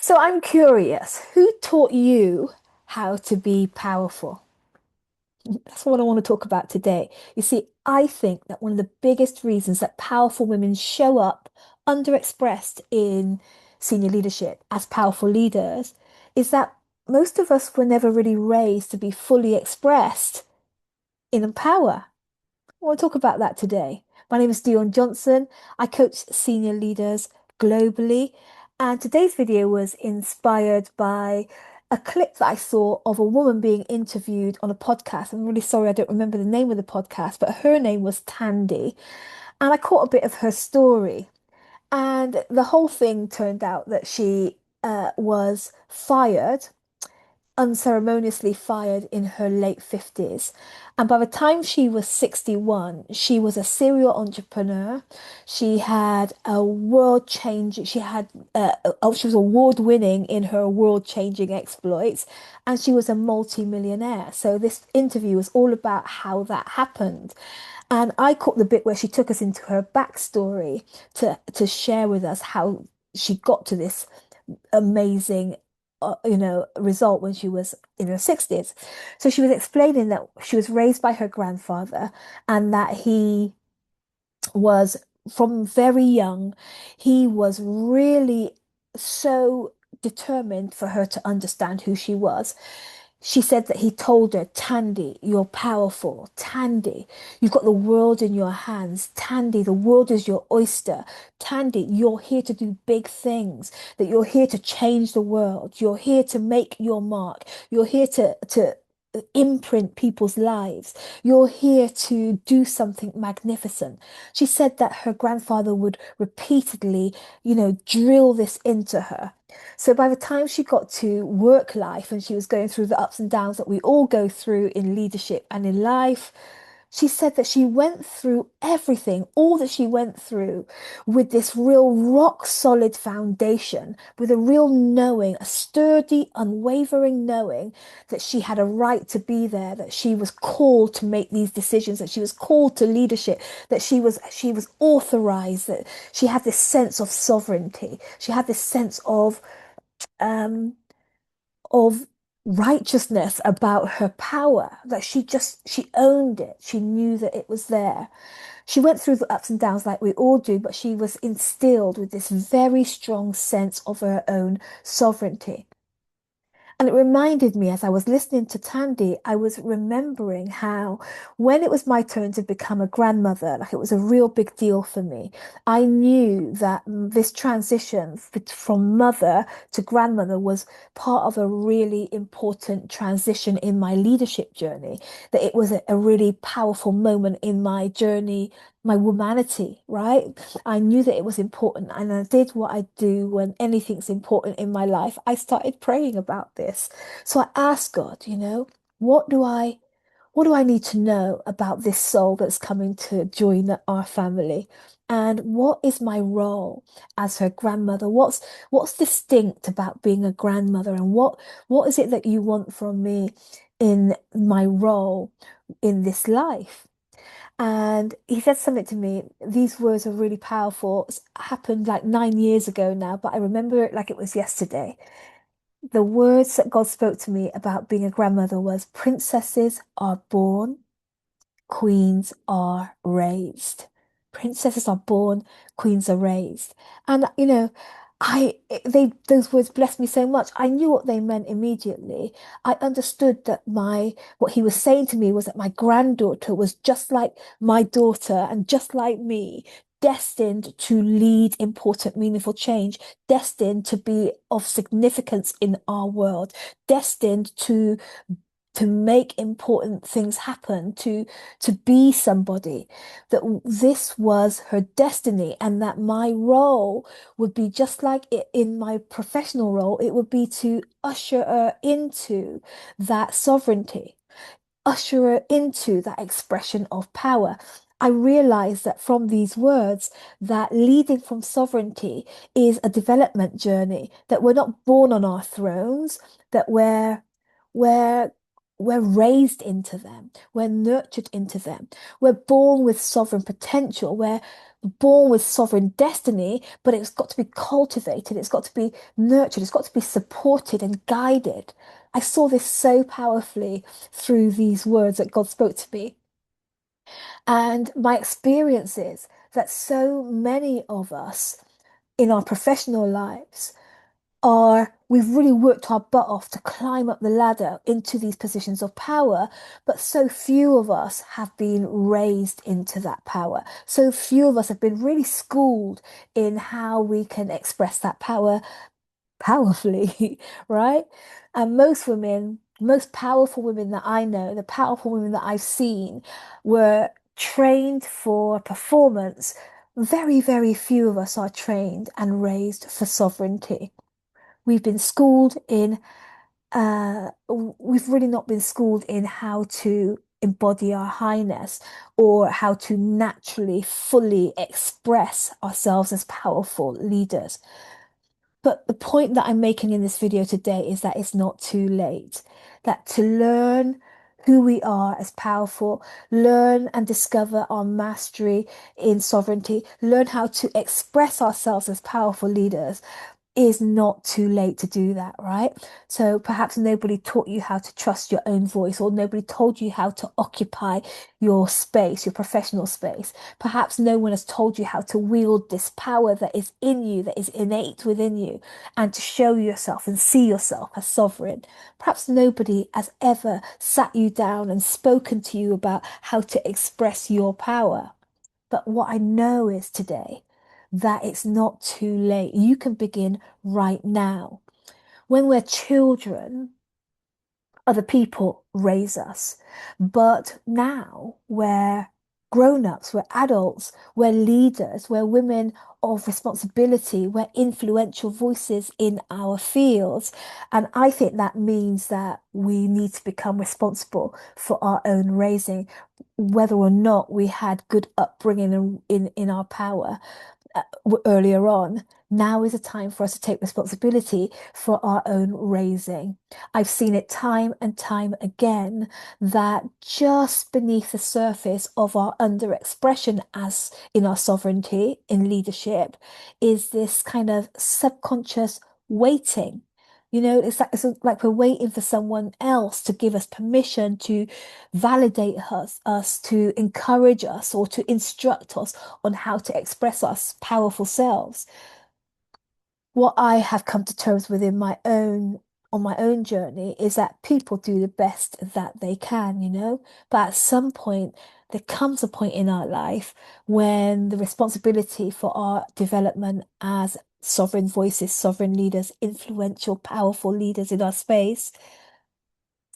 So I'm curious, who taught you how to be powerful? That's what I want to talk about today. You see, I think that one of the biggest reasons that powerful women show up underexpressed in senior leadership as powerful leaders is that most of us were never really raised to be fully expressed in power. I want to talk about that today. My name is Dion Johnson. I coach senior leaders globally, and today's video was inspired by a clip that I saw of a woman being interviewed on a podcast. I'm really sorry I don't remember the name of the podcast, but her name was Tandy, and I caught a bit of her story. And the whole thing turned out that she was fired unceremoniously fired in her late 50s. And by the time she was 61, she was a serial entrepreneur. She had a world change, she was award winning in her world changing exploits, and she was a multi-millionaire. So this interview was all about how that happened. And I caught the bit where she took us into her backstory to share with us how she got to this amazing result when she was in her 60s. So she was explaining that she was raised by her grandfather and that he was from very young, he was really so determined for her to understand who she was. She said that he told her, Tandy, you're powerful. Tandy, you've got the world in your hands. Tandy, the world is your oyster. Tandy, you're here to do big things, that you're here to change the world. You're here to make your mark. You're here to imprint people's lives. You're here to do something magnificent. She said that her grandfather would repeatedly, drill this into her. So by the time she got to work life and she was going through the ups and downs that we all go through in leadership and in life, she said that she went through everything, all that she went through with this real rock solid foundation, with a real knowing, a sturdy, unwavering knowing that she had a right to be there, that she was called to make these decisions, that she was called to leadership, that she was authorized, that she had this sense of sovereignty. She had this sense um of righteousness about her power, that she owned it. She knew that it was there. She went through the ups and downs like we all do, but she was instilled with this very strong sense of her own sovereignty. And it reminded me as I was listening to Tandy, I was remembering how when it was my turn to become a grandmother, like it was a real big deal for me. I knew that this transition from mother to grandmother was part of a really important transition in my leadership journey, that it was a really powerful moment in my journey, my womanity, right? I knew that it was important, and I did what I do when anything's important in my life. I started praying about this. So I asked God, what do I what do I need to know about this soul that's coming to join our family? And what is my role as her grandmother? What's distinct about being a grandmother, and what is it that you want from me in my role in this life? And he said something to me. These words are really powerful. It's happened like 9 years ago now, but I remember it like it was yesterday. The words that God spoke to me about being a grandmother was princesses are born, queens are raised. Princesses are born, queens are raised. And those words blessed me so much. I knew what they meant immediately. I understood that my what he was saying to me was that my granddaughter was just like my daughter and just like me, destined to lead important, meaningful change, destined to be of significance in our world, destined to make important things happen, to be somebody, that this was her destiny, and that my role would be just like it in my professional role, it would be to usher her into that sovereignty, usher her into that expression of power. I realized that from these words that leading from sovereignty is a development journey, that we're not born on our thrones, that we're we're raised into them, we're nurtured into them, we're born with sovereign potential, born with sovereign destiny, but it's got to be cultivated, it's got to be nurtured, it's got to be supported and guided. I saw this so powerfully through these words that God spoke to me. And my experience is that so many of us in our professional lives we've really worked our butt off to climb up the ladder into these positions of power, but so few of us have been raised into that power. So few of us have been really schooled in how we can express that power powerfully, right? And most women, most powerful women that I know, the powerful women that I've seen, were trained for performance. Very, very few of us are trained and raised for sovereignty. We've been schooled in, we've really not been schooled in how to embody our highness or how to naturally, fully express ourselves as powerful leaders. But the point that I'm making in this video today is that it's not too late. That to learn who we are as powerful, learn and discover our mastery in sovereignty, learn how to express ourselves as powerful leaders is not too late to do that, right? So perhaps nobody taught you how to trust your own voice, or nobody told you how to occupy your space, your professional space. Perhaps no one has told you how to wield this power that is in you, that is innate within you, and to show yourself and see yourself as sovereign. Perhaps nobody has ever sat you down and spoken to you about how to express your power. But what I know is today that it's not too late. You can begin right now. When we're children, other people raise us. But now we're grown-ups, we're adults, we're leaders, we're women of responsibility, we're influential voices in our fields. And I think that means that we need to become responsible for our own raising, whether or not we had good upbringing in our power earlier on. Now is a time for us to take responsibility for our own raising. I've seen it time and time again that just beneath the surface of our underexpression as in our sovereignty, in leadership, is this kind of subconscious waiting. It's like we're waiting for someone else to give us permission to validate us, to encourage us, or to instruct us on how to express our powerful selves. What I have come to terms with on my own journey is that people do the best that they can. But at some point, there comes a point in our life when the responsibility for our development as sovereign voices, sovereign leaders, influential, powerful leaders in our space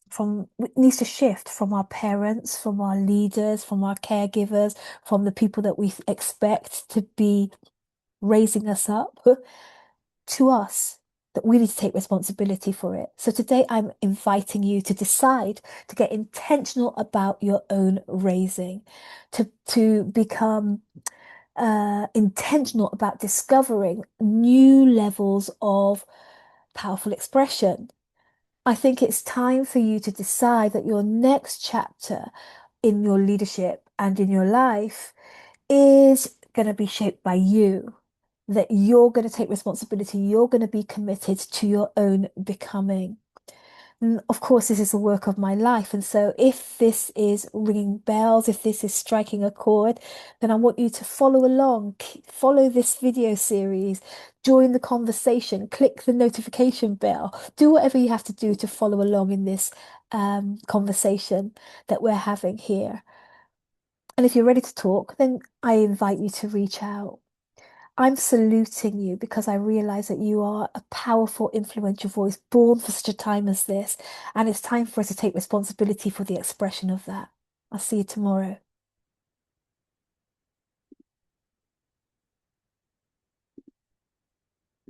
from it needs to shift from our parents, from our leaders, from our caregivers, from the people that we expect to be raising us up to us, that we need to take responsibility for it. So today I'm inviting you to decide to get intentional about your own raising, to become intentional about discovering new levels of powerful expression. I think it's time for you to decide that your next chapter in your leadership and in your life is going to be shaped by you, that you're going to take responsibility, you're going to be committed to your own becoming. And of course, this is the work of my life. And so, if this is ringing bells, if this is striking a chord, then I want you to follow along, follow this video series, join the conversation, click the notification bell, do whatever you have to do to follow along in this conversation that we're having here. And if you're ready to talk, then I invite you to reach out. I'm saluting you because I realize that you are a powerful, influential voice born for such a time as this. And it's time for us to take responsibility for the expression of that. I'll see you tomorrow.